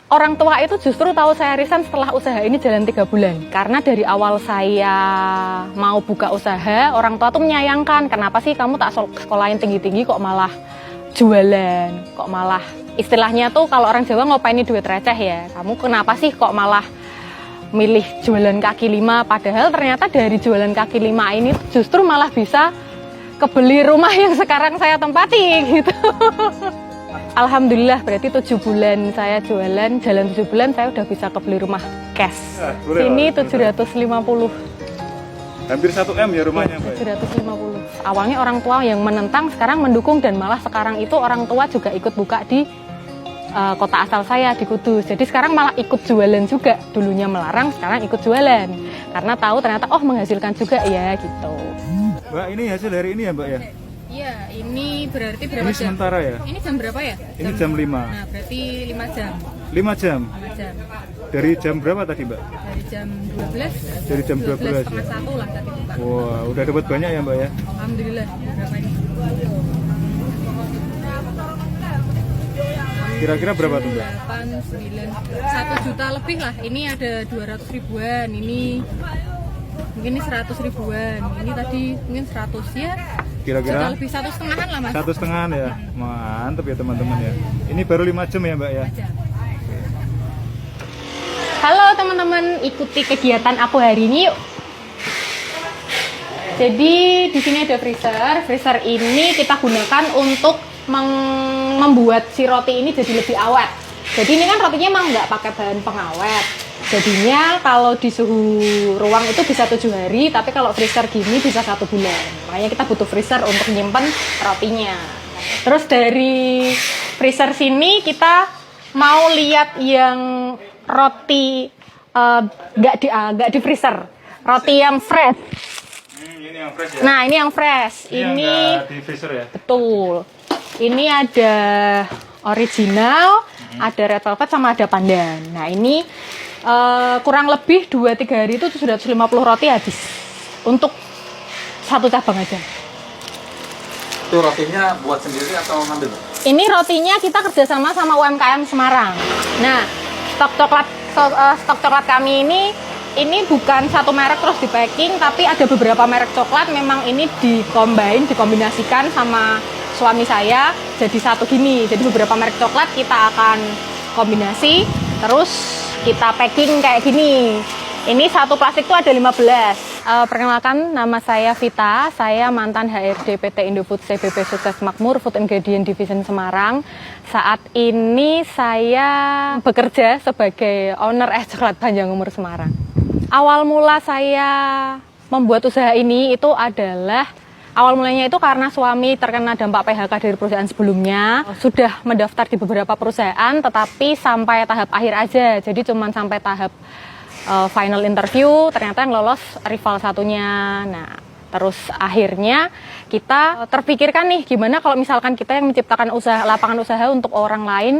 Orang tua itu justru tahu saya resign setelah usaha ini jalan 3 bulan. Karena dari awal saya mau buka usaha, orang tua tuh menyayangkan, kenapa sih kamu tak sekolahin tinggi-tinggi kok malah jualan, kok malah istilahnya tuh kalau orang Jawa ngopaini duit receh ya. Kamu kenapa sih kok malah milih jualan kaki lima, padahal ternyata dari jualan kaki lima ini justru malah bisa kebeli rumah yang sekarang saya tempati gitu. Alhamdulillah berarti 7 bulan saya jualan, jalan 7 bulan saya udah bisa kebeli rumah cash. Ini 750. Hampir 1 M ya rumahnya, Mbak. 750. Awalnya orang tua yang menentang, sekarang mendukung, dan malah sekarang itu orang tua juga ikut buka di kota asal saya di Kudus. Jadi sekarang malah ikut jualan juga. Dulunya melarang, sekarang ikut jualan. Karena tahu ternyata menghasilkan juga ya gitu. Mbak, ini hasil dari ini ya, Mbak ya? Iya, ini berarti berapa Ini jam? sementara ya? Ini jam berapa ya? Ini jam 5. Nah, berarti 5 jam. 5 jam? 5 jam. Dari jam berapa tadi, Mbak? Dari jam 12. Dari jam 12 ya? 1 lah tadi buka. Wah, udah dapat banyak ya, Mbak ya? Alhamdulillah. Berapa ini? Kira-kira berapa tuh, Mbak? 8, 9, 1 juta lebih lah. Ini ada 200 ribuan. Ini mungkin ini 100 ribuan. Ini tadi mungkin 100 ya. Kira-kira? Sudah lebih 1,5 lah, Mas. 1,5 ya? Mantap ya teman-teman ya. Ini baru 5 jam ya, Mbak ya? Halo teman-teman, ikuti kegiatan aku hari ini yuk. Jadi di sini ada freezer. Freezer ini kita gunakan untuk membuat si roti ini jadi lebih awet. Jadi ini kan rotinya emang nggak pakai bahan pengawet. Jadinya kalau di suhu ruang itu bisa 7 hari, tapi kalau freezer gini bisa 1 bulan. Makanya kita butuh freezer untuk nyimpen rotinya. Terus dari freezer sini kita mau lihat yang roti nggak di freezer, roti yang fresh. Ini yang fresh ya? Nah ini yang fresh. Ini di freezer ya? Betul. Ini ada original, ada red velvet sama ada pandan. Nah ini kurang lebih 2-3 hari itu 750 roti habis untuk 1 cabang aja. Itu rotinya buat sendiri atau ngambil? Ini rotinya kita kerjasama sama UMKM Semarang. Nah, stok coklat kami ini bukan satu merek terus di packing, tapi ada beberapa merek coklat. Memang ini dikombinasikan sama suami saya jadi satu gini. Jadi beberapa merek coklat kita akan kombinasi, terus kita packing kayak gini. Ini satu plastik tuh ada 15. Perkenalkan, nama saya Vita. Saya mantan HRD PT Indofood CBP Sukses Makmur Food Ingredient Division Semarang. Saat ini saya bekerja sebagai owner es coklat Panjang Umur Semarang. Awal mula saya membuat usaha ini itu adalah awal mulanya itu karena suami terkena dampak PHK dari perusahaan sebelumnya. Sudah mendaftar di beberapa perusahaan, tetapi sampai tahap akhir aja. Jadi cuma sampai tahap final interview, ternyata yang lolos rival satunya. Nah, terus akhirnya kita terpikirkan nih, gimana kalau misalkan kita yang menciptakan lapangan usaha untuk orang lain,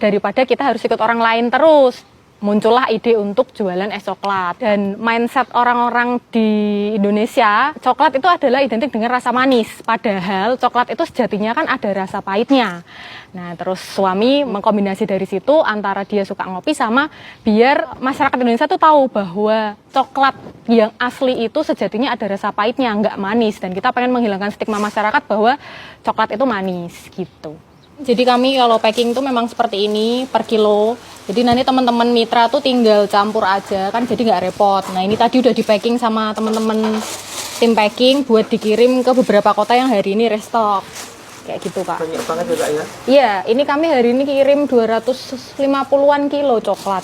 daripada kita harus ikut orang lain terus. Muncullah ide untuk jualan es coklat. Dan mindset orang-orang di Indonesia, coklat itu adalah identik dengan rasa manis. Padahal coklat itu sejatinya kan ada rasa pahitnya. Nah, terus suami mengkombinasi dari situ antara dia suka ngopi sama biar masyarakat Indonesia tuh tahu bahwa coklat yang asli itu sejatinya ada rasa pahitnya, nggak manis. Dan kita pengen menghilangkan stigma masyarakat bahwa coklat itu manis gitu. Jadi kami kalau packing tuh memang seperti ini per kilo. Jadi nanti teman-teman mitra tuh tinggal campur aja kan, jadi nggak repot. Nah ini tadi udah di packing sama teman-teman tim packing buat dikirim ke beberapa kota yang hari ini restock. Kayak gitu Kak. Banyak banget juga ya? Iya, ini kami hari ini kirim 250-an kilo coklat.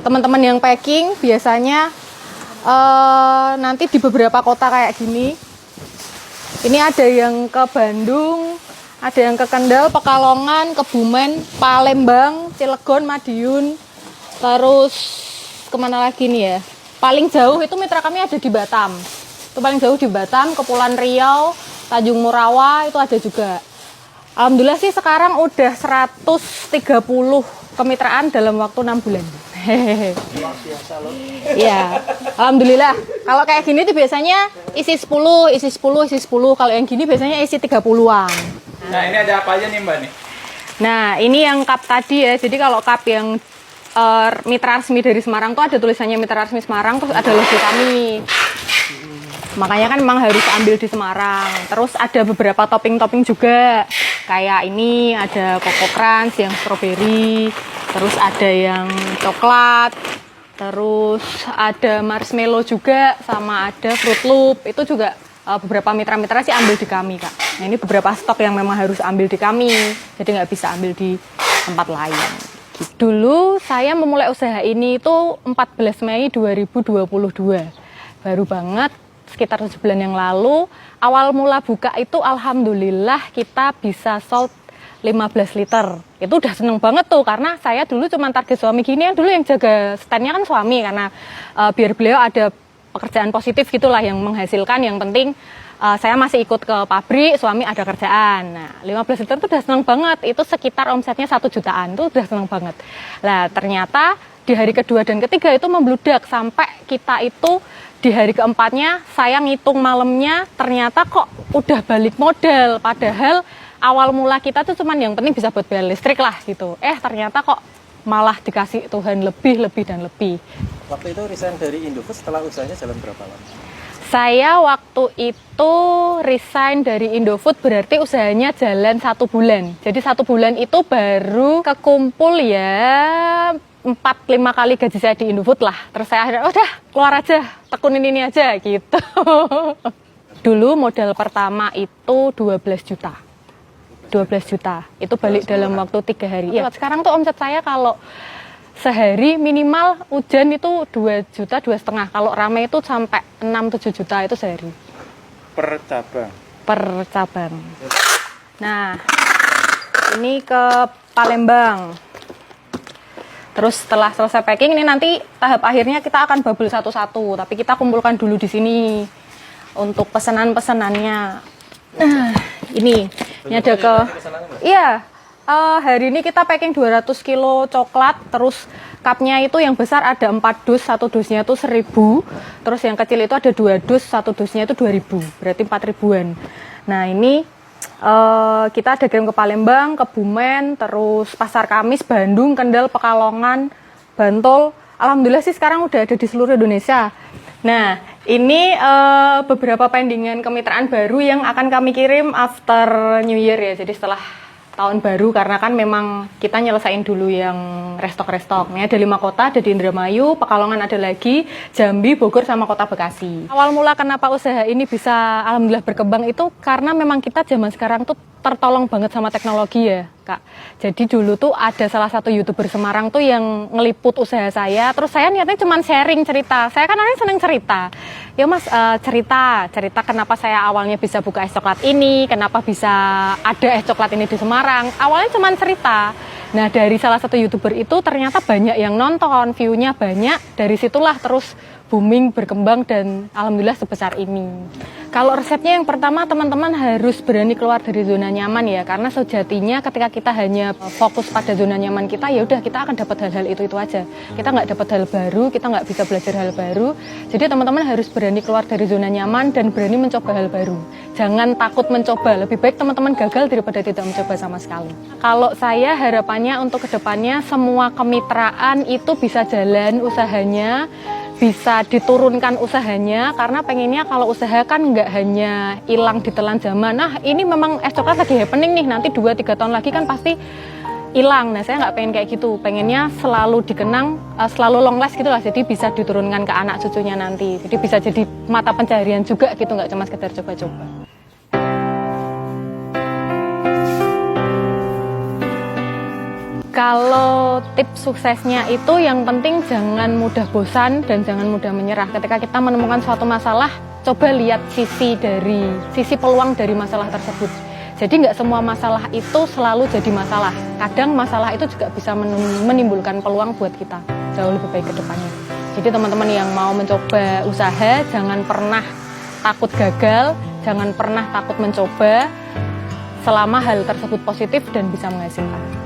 Teman-teman yang packing biasanya nanti di beberapa kota kayak gini. Ini ada yang ke Bandung, ada yang ke Kendal, Pekalongan, Kebumen, Palembang, Cilegon, Madiun, terus kemana lagi nih ya? Paling jauh itu mitra kami ada di Batam. Itu paling jauh di Batam, Kepulauan Riau, Tanjung Morawa itu ada juga. Alhamdulillah sih sekarang udah 130 kemitraan dalam waktu 6 bulan. Hehehe. Iya, alhamdulillah. Kalau kayak gini tuh biasanya isi 10, isi 10, isi 10. Kalau yang gini biasanya isi 30-an. Nah ini ada apa aja nih Mbak nih? Nah, ini yang cup tadi ya. Jadi kalau cup yang mitra resmi dari Semarang tuh ada tulisannya mitra resmi Semarang, terus ada logo kami. Makanya kan memang harus ambil di Semarang. Terus ada beberapa topping-topping juga. Kayak ini ada Coco Crunch yang strawberry, terus ada yang coklat, terus ada marshmallow juga, sama ada Fruit Loop. Itu juga beberapa mitra-mitra sih ambil di kami, Kak. Nah, ini beberapa stok yang memang harus ambil di kami. Jadi nggak bisa ambil di tempat lain. Dulu saya memulai usaha ini itu 14 Mei 2022. Baru banget, sekitar 7 bulan yang lalu. Awal mula buka itu alhamdulillah kita bisa sold 15 liter. Itu udah seneng banget tuh, karena saya dulu cuma target suami gini, yang dulu yang jaga standnya kan suami, karena biar beliau ada pekerjaan positif gitulah yang menghasilkan. Yang penting saya masih ikut ke pabrik, suami ada kerjaan. Nah, 15 liter itu udah seneng banget. Itu sekitar omsetnya 1 jutaan, itu udah seneng banget. Lah ternyata di hari kedua dan ketiga itu membludak, sampai kita itu di hari keempatnya saya ngitung malamnya ternyata kok udah balik modal. Padahal awal mula kita tuh cuman yang penting bisa buat bayar listrik lah gitu. Ternyata kok malah dikasih Tuhan lebih dan lebih. Waktu itu resign dari Indofood setelah usahanya jalan berapa lama? Saya waktu itu resign dari Indofood berarti usahanya jalan 1 bulan. Jadi 1 bulan itu baru kekumpul ya 4-5 kali gaji saya di Indofood lah. Terus saya akhirnya udah keluar aja, tekunin ini aja gitu. Dulu modal pertama itu 12 juta. 12 juta. Itu balik dalam waktu 3 hari. Ya, sekarang tuh omset saya kalau sehari minimal hujan itu 2 juta, 2,5. Kalau ramai itu sampai 6-7 juta itu sehari. Per cabang. Per cabang. Nah, ini ke Palembang. Terus setelah selesai packing, ini nanti tahap akhirnya kita akan bubble satu-satu. Tapi kita kumpulkan dulu di sini untuk pesanan-pesanannya. Ini ada ke... Iya, hari ini kita packing 200 kilo coklat. Terus cupnya itu yang besar ada 4 dus, 1 dusnya itu 1.000. Terus yang kecil itu ada 2 dus, 1 dusnya itu 2.000. Berarti 4.000-an. Nah ini kita ada kirim ke Palembang, Kebumen, terus Pasar Kamis, Bandung, Kendal, Pekalongan, Bantul. Alhamdulillah sih sekarang udah ada di seluruh Indonesia. Nah, ini beberapa pendingan kemitraan baru yang akan kami kirim after New Year ya. Jadi setelah tahun baru, karena kan memang kita nyelesain dulu yang restok-restok. Ini ada 5 kota, ada di Indramayu, Pekalongan ada lagi, Jambi, Bogor, sama Kota Bekasi. Awal mula kenapa usaha ini bisa alhamdulillah berkembang itu karena memang kita zaman sekarang tuh tertolong banget sama teknologi ya, Kak. Jadi dulu tuh ada salah satu YouTuber Semarang tuh yang ngeliput usaha saya, terus saya niatnya cuma sharing cerita. Saya kan orangnya seneng cerita. Ya Mas, cerita kenapa saya awalnya bisa buka es coklat ini, kenapa bisa ada es coklat ini di Semarang. Awalnya cuma cerita. Nah, dari salah satu YouTuber itu ternyata banyak yang nonton, view-nya banyak. Dari situlah terus booming, berkembang, dan alhamdulillah sebesar ini. Kalau resepnya yang pertama, teman-teman harus berani keluar dari zona nyaman ya, karena sejatinya ketika kita hanya fokus pada zona nyaman kita, ya udah kita akan dapat hal-hal itu aja. Kita nggak dapat hal baru, kita nggak bisa belajar hal baru. Jadi teman-teman harus berani keluar dari zona nyaman dan berani mencoba hal baru. Jangan takut mencoba, lebih baik teman-teman gagal daripada tidak mencoba sama sekali. Kalau saya harapannya untuk kedepannya semua kemitraan itu bisa jalan usahanya, bisa diturunkan usahanya, karena pengennya kalau usaha kan nggak hanya hilang ditelan zaman. Nah ini memang es coklat lagi happening nih, nanti 2-3 tahun lagi kan pasti hilang. Nah saya nggak pengen kayak gitu, pengennya selalu dikenang, selalu long last gitu lah, jadi bisa diturunkan ke anak cucunya nanti, jadi bisa jadi mata pencaharian juga gitu, nggak cuma sekedar coba-coba. Kalau tips suksesnya itu yang penting jangan mudah bosan dan jangan mudah menyerah. Ketika kita menemukan suatu masalah, coba lihat sisi peluang dari masalah tersebut. Jadi nggak semua masalah itu selalu jadi masalah. Kadang masalah itu juga bisa menimbulkan peluang buat kita jauh lebih baik ke depannya. Jadi teman-teman yang mau mencoba usaha, jangan pernah takut gagal, jangan pernah takut mencoba selama hal tersebut positif dan bisa menghasilkan.